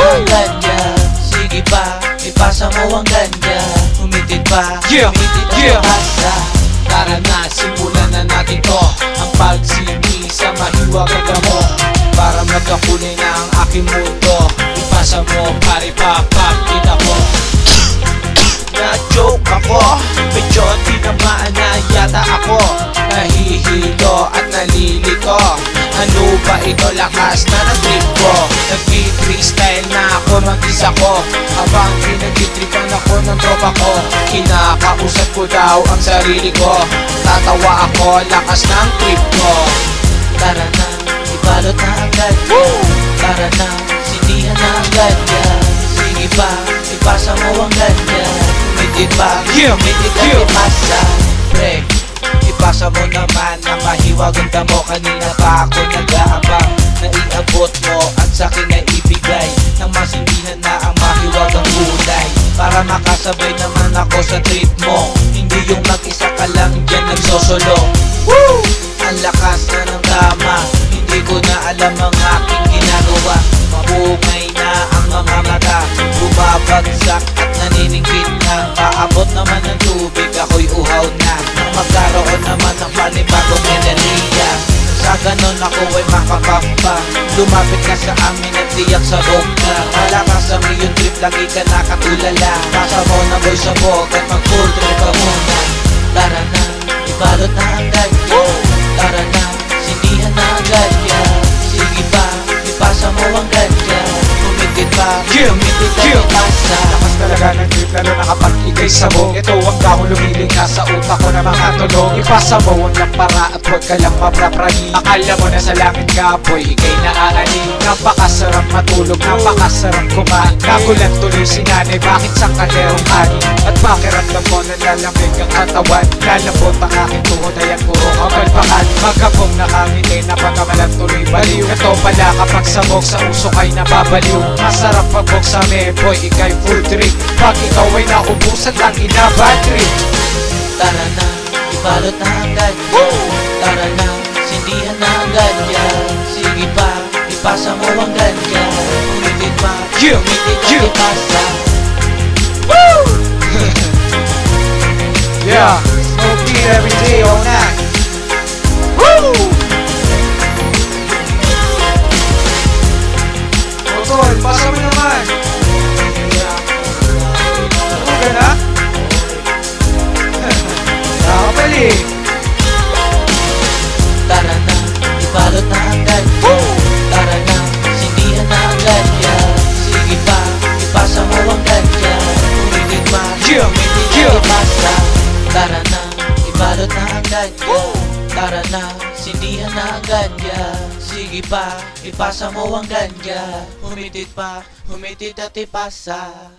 ang ganja. Sige pa, ipasa mo ang ganja. Humitit pa, humitit ang pasa. Tara na, simulan na natin to. Ang pagsini sa mahiwagang damo, para magkakulay na ang aking mundo. Ipasa mo, pare papapit ako. Na-joke ako, medyo tinamaan na yata ako. Nahihilo at nalilito. Ano ba ito, lakas na ng-trip ko. Nag-freestyle na ako, mag-isa ko. Habang pinag-tripan ako ng tropa ko, kinakausap ko daw ang sarili ko. Tatawa ako, lakas ng trip ko. Tara na, ibalot na ang ganja. Tara na, sindihan na ang ganja. Sige pa, ipasa mo ang ganja. Humitit pa, humitit at ipasa. Pre, ipasa mo naman ang mahiwagang damo. Kanina pa ako nag-aabang na iabot mo at sa'kin na ibigay nang masindihan na ang mahiwagang kulay. Para makasabay naman ako sa trip mo, hindi yung mag-isa ka lang dyan nagsosolo. Woo! Ang lakas na ng tama, hindi ko na alam ang aking ginagawa. Mabungay na ang mga mata, bumabagsak at naniningkit na. Paabot naman ng tubig, ako'y uhaw na. Nang magkaroon naman ng panibagong enerhiya, sa ganon ako ay makapapa. Lumapit ka sa amin at tiyak sa boka. Malakas sa yung trip, lagi ka nakatulala. Pasa mo na boy sa bog at mag-full trip ka muna. Tara na, ibalot na ang ganja. Tara na, sindihan na ang ganja. Sige pa, ipasa mo ang ganja. Humitit pa, humitit at ipasa. Lakas talaga ng trip, lalo na kapag ikay sabog. Ito ang dahon lumiling ka sa utak ko na mga tulog. Ipasa mo ang lampara at huwag ka lang mapraprahi. Akala mo na sa langit ka, boy, ikay naaaning. Napakasarap matulog, napakasarap kumain. Nagulat tuloy si nanay, bakit sa kalerong kanin? At pakiramdam mo na lalamig ang katawan. Lalambot ang aking tuhod, ayan puro kapalpakan. Magkabong nakangiti, napagamalan tuloy baliw. Ito pala kapag sabog sa uso kay nababaliw. Masarap pagbog sa me, boy, ikay full trip. Pag ikaw ay naubusan lang, inabad trip. Tara na, ibalot na ang ganja. Tara na, sindihan na ang ganja. Sige pa, ipasa mo ang ganja. Humitit pa, humitit at ipasa. Woo! Yeah, smoke weed every day, all night. Woo! Tol, pasa mo naman. Huwag na? Nakapalik. Tara na, ibalot na ang ganja. Tara na, sindihan na ang ganja. Sige pa, ipasa mo ang ganja. Humitit pa, humitit at ipasa. Tara na, ibalot na ang ganja. Tara na, sindihan na ang ganja. Sige pa, ipasa mo ang ganja. Humitit pa, humitit at ipasa.